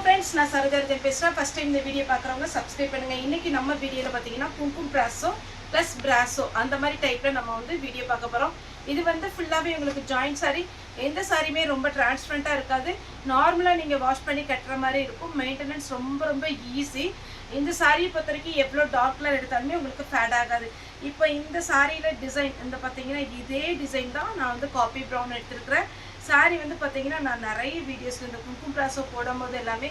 friends, நான் சரோஜாரஜன் பேசுறேன். First time இந்த வீடியோ பார்க்குறவங்க சப்ஸ்கிரைப் பண்ணுங்க. இன்னைக்கு நம்ம வீடியோவில் பார்த்தீங்கன்னா கும்கும் பிராசோ ப்ளஸ் பிராசோ அந்த மாதிரி டைப்பில் நம்ம வந்து வீடியோ பார்க்க போகிறோம். இது வந்து ஃபுல்லாகவே உங்களுக்கு ஜாயிண்ட் சாரி. எந்த சாரியுமே ரொம்ப டிரான்ஸ்பரண்ட்டாக இருக்காது. நார்மலாக நீங்கள் வாஷ் பண்ணி கட்டுற மாதிரி இருக்கும். மெயின்டெனன்ஸ் ரொம்ப ரொம்ப ஈஸி. இந்த சாரியை பொறுத்த வரைக்கும் எவ்வளோ டார்க் கலர் எடுத்தாலுமே உங்களுக்கு ஃபேட் ஆகாது. இப்போ இந்த சாரியில் டிசைன் இந்த பார்த்தீங்கன்னா இதே டிசைன் தான் நான் வந்து காப்பி ப்ரௌன் எடுத்துருக்கிறேன். சாரி வந்து பார்த்தீங்கன்னா நான் நிறைய வீடியோஸில் இந்த கும்கும் பிராசோ போடும்போது எல்லாமே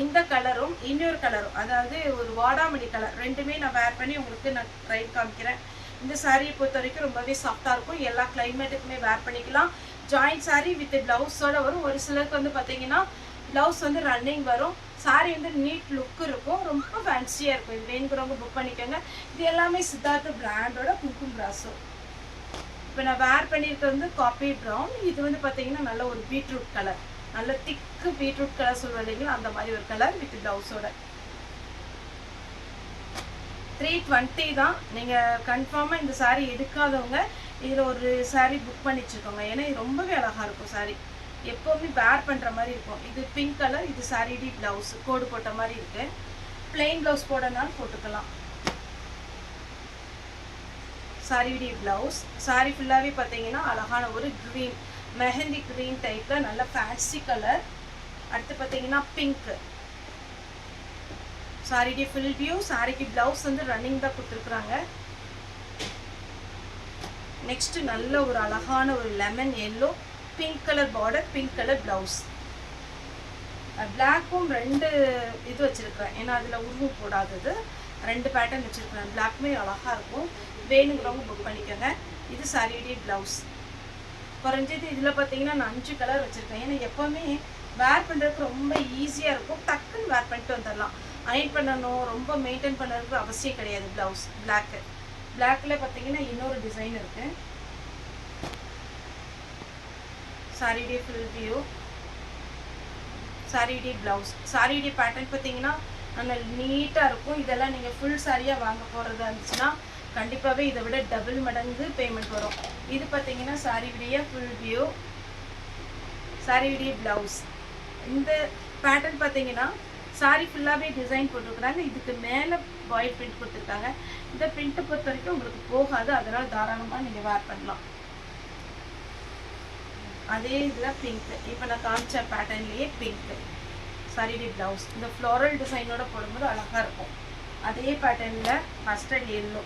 இந்த கலரும் இன்னொரு கலரும், அதாவது ஒரு வாடாமணி கலர் ரெண்டுமே நான் வேர் பண்ணி உங்களுக்கு நான் ட்ரை காமிக்கிறேன். இந்த சாரியை பொறுத்த வரைக்கும் ரொம்பவே சாஃப்டாக இருக்கும். எல்லா கிளைமேட்டுக்குமே வேர் பண்ணிக்கலாம். ஜாயிண்ட் சாரி வித் ப்ளவுஸோட வரும். ஒரு சிலருக்கு வந்து பார்த்தீங்கன்னா ப்ளவுஸ் வந்து ரன்னிங் வரும். சாரி வந்து நீட் லுக் இருக்கும். ரொம்ப ஃபேன்சியாக இருக்கும். இது வேணுங்கிறவங்க புக் பண்ணிக்கோங்க. இது எல்லாமே சித்தார்த்த பிராண்டோட கும்கும் பிராசோ. இப்போ நான் வேர் பண்ணியிருக்கிறது வந்து காப்பி ப்ரௌன். இது வந்து பார்த்தீங்கன்னா நல்ல ஒரு பீட்ரூட் கலர், நல்ல திக்கு பீட்ரூட் கலர் சொல்லுவோம் இல்லைங்களா, அந்த மாதிரி ஒரு கலர் வித் ப்ளவுஸோட. 320 தான். நீங்கள் கன்ஃபார்மாக இந்த சாரீ எடுக்காதவங்க இதில் ஒரு சாரீ புக் பண்ணி வச்சுக்கோங்க. ஏன்னா இது ரொம்பவே அழகாக இருக்கும். சாரீ எப்போவுமே வேர் பண்ணுற மாதிரி இருக்கும். இது பிங்க் கலர், இது சாரீடி ப்ளவுஸ் கோடு போட்ட மாதிரி இருக்குது. பிளெயின் ப்ளவுஸ் போடனாலும் போட்டுக்கலாம். சாரியுடைய ப்ளவுஸ். சாரி ஃபுல்லாகவே பார்த்தீங்கன்னா அழகான ஒரு க்ரீன், மெஹந்தி க்ரீன் டைப்பில் நல்ல ஃபேன்சி கலர். அடுத்து பார்த்தீங்கன்னா பிங்க்கு. சாரியுடைய ஃபுல் வியூ. சாரிக்கு ப்ளவுஸ் வந்து ரன்னிங் தான் கொடுத்துருக்குறாங்க. நெக்ஸ்ட்டு நல்ல ஒரு அழகான ஒரு lemon yellow, pink colour border, pink colour blouse. பிளாக்கும் ரெண்டு இது வச்சுருக்கிறேன். ஏன்னா அதில் உருவம் போடாதது ரெண்டு பேட்டர்ன் வச்சுருக்கிறேன். பிளாக்குமே அழகாக இருக்கும். வேணுங்கிறவங்க புக் பண்ணிக்கோங்க. இது சாரியுடைய ப்ளவுஸ். குறைஞ்சது இதில் பார்த்தீங்கன்னா நான் 5 கலர் வச்சுருக்கேன். ஏன்னா எப்போவுமே வேர் பண்ணுறதுக்கு ரொம்ப ஈஸியாக இருக்கும். டக்குன்னு வேர் பண்ணிட்டு வந்துடலாம். அயன் பண்ணணும், ரொம்ப மெயின்டைன் பண்ணுறதுக்கு அவசியம் கிடையாது. Blouse black. பிளாக்கில் பார்த்தீங்கன்னா இன்னொரு டிசைன் இருக்குது. சாரியுடைய ஃபுல் வியூ, சாரியுடைய ப்ளவுஸ். சாரியுடைய பேட்டர்ன் பார்த்தீங்கன்னா நல்ல நீட்டாக இருக்கும். இதெல்லாம் நீங்கள் ஃபுல் சாரியாக வாங்க போகிறதா இருந்துச்சுன்னா கண்டிப்பாகவே இதை விட டபுள் மடங்கு பேமெண்ட் வரும். இது பார்த்தீங்கன்னா சாரியுடைய ஃபுல் வியூ, சாரியுடைய ப்ளவுஸ். இந்த பேட்டர்ன் பார்த்தீங்கன்னா சாரி ஃபுல்லாகவே டிசைன் போட்டிருக்கிறாங்க. இதுக்கு மேலே பாயில் பிரிண்ட் கொடுத்துருக்காங்க. இந்த பிரிண்ட்டை பொறுத்த வரைக்கும் உங்களுக்கு போகாது. அதனால் தாராளமாக நீங்கள் வேர் பண்ணலாம். அதே இதில் பிங்க்கு. இப்போ நான் காமிச்ச பேட்டர்ன்லேயே பிங்க்கு சாரியுடைய ப்ளவுஸ். இந்த ஃப்ளோரல் டிசைனோட போடும்போது அழகாக இருக்கும். அதே பேட்டர்னில் மஸ்டர்ட் எல்லோ.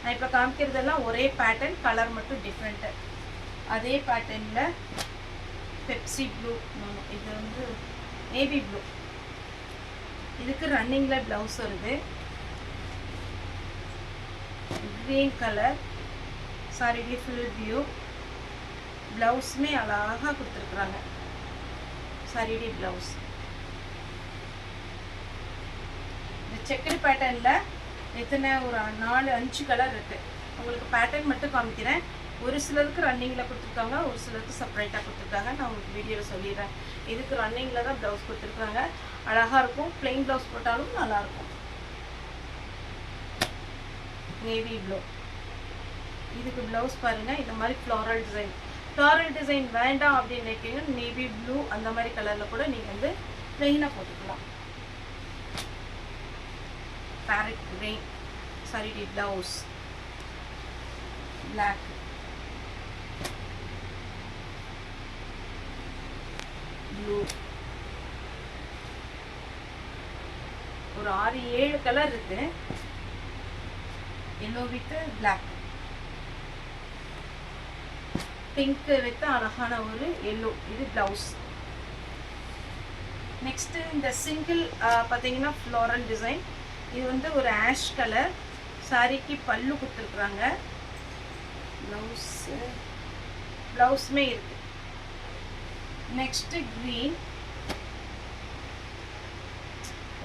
நான் இப்போ காமிக்கிறதெல்லாம் ஒரே பேட்டர்ன், கலர் மட்டும் டிஃப்ரெண்ட்டு. அதே பேட்டர்னில் பெப்சி ப்ளூ, இது வந்து நேவி ப்ளூ. இதுக்கு ரன்னிங்கில் ப்ளவுஸ் வருது. க்ரீன் கலர் சாரியுடைய ஃபுல் வியூ. ப்ளவுஸுமே அழகாக கொடுத்துருக்குறாங்க. சாரியுடைய ப்ளவுஸ். இந்த செக்கர் பேட்டர்னில் எத்தனை ஒரு 4-5 கலர் இருக்குது. உங்களுக்கு பேட்டர்ன் மட்டும் காமிக்கிறேன். ஒரு சிலருக்கு ரன்னிங்கில் கொடுத்துருக்காங்க, ஒரு சிலருக்கு செப்பரேட்டாக கொடுத்துருக்காங்க. நான் உங்களுக்கு வீடியோவில் சொல்லிடுறேன். இதுக்கு ரன்னிங்கில் தான் ப்ளவுஸ் கொடுத்துருக்காங்க. அழகாக இருக்கும். பிளெயின் ப்ளவுஸ் போட்டாலும் நல்லாயிருக்கும். Navy blue. இதுக்கு ப்ளவுஸ் பாருங்கள். இந்த மாதிரி ஃப்ளோரல் டிசைன். ஃப்ளோரல் டிசைன் வேண்டாம் அப்படின்னு நினைக்கிங்க, நேவி ப்ளூ அந்த மாதிரி கலரில் கூட நீங்கள் வந்து ப்ளெயினாக போட்டுக்கலாம். பேரட் கிரீன் சாரியுடைய ப்ளவுஸ். Black, blue. ஒரு 6-7 கலர் இருக்கு. Yellow with black, pink with அழகான ஒரு எல்லோ. இது ப்ளவுஸ். நெக்ஸ்ட்டு இந்த சிங்கிள் பார்த்தீங்கன்னா ஃப்ளோரல் டிசைன். இது வந்து ஒரு ஆஷ் கலர். சாரிக்கு பல்லு கொடுத்துருக்குறாங்க. ப்ளவுஸுமே இருக்குது. Next green.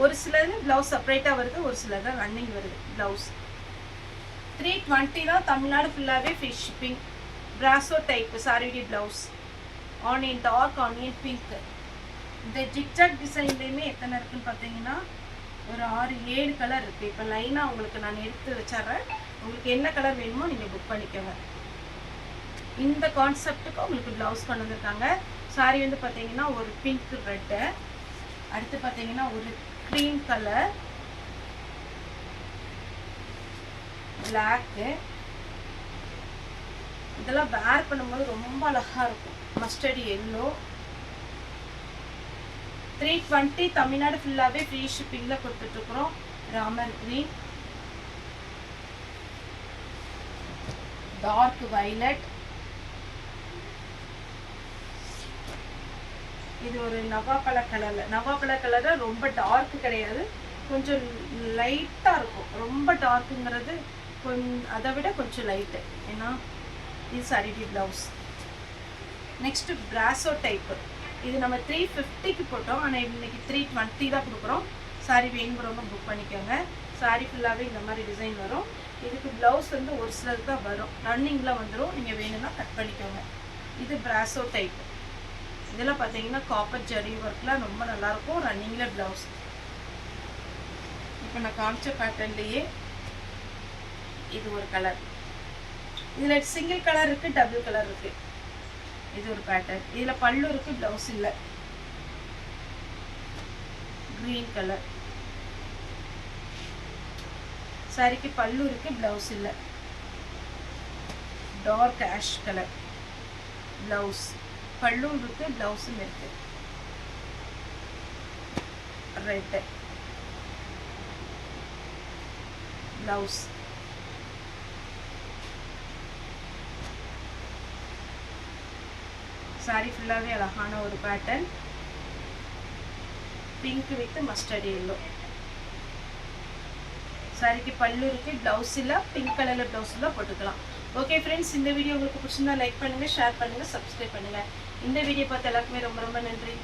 ஒரு சிலது ப்ளவுஸ் செப்பரேட்டாக வருது, ஒரு சிலது ரன்னிங் வருது. ப்ளவுஸ் 320 தான். தமிழ்நாடு ஃபுல்லாகவே ஃப்ரீ ஷிப்பிங். பிராசோ டைப்பு சாரியுடைய blouse. Onion, dark onion pink. இந்த ஜிக்ஜாக் டிசைன்லேயுமே எத்தனை இருக்குன்னு பார்த்தீங்கன்னா ஒரு 6-7 கலர் இருக்குது. இப்போ லைனாக உங்களுக்கு நான் எடுத்து வச்சிட்றேன். உங்களுக்கு என்ன கலர் வேணுமோ நீங்கள் புக் பண்ணிக்கோங்க. இந்த கான்செப்ட்டுக்கு உங்களுக்கு ப்ளவுஸ் கொண்டு வந்திருக்காங்க. சாரி வந்து பார்த்தீங்கன்னா ஒரு பிங்க் ரெட்டு, அடுத்து பார்த்தீங்கன்னா ஒரு க்ரீம் கலர், பிளாக்கு. இதெல்லாம் வேர் பண்ணும்போது ரொம்ப அழகா இருக்கும். Mustard yellow. 320 தமிழ்நாடு ஃபுல்லாகவே ஃப்ரீ ஷிப்பிங்கில் கொடுத்துட்ருக்குறோம். Ramar green, dark violet. இது ஒரு நவாப்பழ கலரில், நவாப்பழ கலரில் ரொம்ப டார்க்கு கிடையாது, கொஞ்சம் லைட்டாக இருக்கும். ரொம்ப டார்க்குங்கிறது அதை விட கொஞ்சம் லைட்டு. ஏன்னா இது சாரிக்கு ப்ளவுஸ். Next brasso type. இது நம்ம 350க்கு போட்டோம், ஆனால் இன்னைக்கு 320 தான் கொடுக்குறோம். சாரி வேணுங்கிறவங்க புக் பண்ணிக்கோங்க. சாரி ஃபுல்லாகவே இந்த மாதிரி டிசைன் வரும். இதுக்கு ப்ளவுஸ் வந்து ஒரு சிலருக்கு தான் வரும், ரன்னிங்கில் வந்துடும். நீங்கள் வேணும்னா கட் பண்ணிக்கோங்க. இது பிராசோ டைப். இதெல்லாம் பார்த்தீங்கன்னா காப்பர் ஜரி ஒர்க்லாம் ரொம்ப நல்லாயிருக்கும். ரன்னிங்கில் ப்ளவுஸ். இப்போ நான் காமிச்ச பேட்டர்ன்லேயே இது ஒரு கலர். இதில் சிங்கிள் கலர் இருக்குது, டபுள் கலர் இருக்குது. இது ஒரு பேட்டர்ன். இதில் பல்லு இருக்குது, ப்ளவுஸ் இல்லை. க்ரீன் கலர் சாரிக்கு பல்லு இருக்குது, ப்ளவுஸ் இல்லை. டார்க் ஆஷ் கலர் ப்ளவுஸ், பல்லும் இருக்குது, ப்ளவுஸும் இருக்குது. Red blouse. சாரி ஃபுல்லாகவே அழகான ஒரு pattern. Pink with mustard yellow. சாரிக்கு பல்லு இருக்குது, ப்ளவுஸ் இல்லை. பிங்க் கலரில் ப்ளவுஸில் போட்டுக்கலாம். ஓகே ஃப்ரெண்ட்ஸ், இந்த வீடியோ உங்களுக்கு பிடிச்சிருந்தா லைக் பண்ணுங்கள், ஷேர் பண்ணுங்கள், சப்ஸ்கிரைப் பண்ணுங்கள். இந்த வீடியோ பார்த்து எல்லாருக்குமே ரொம்ப ரொம்ப நன்றி.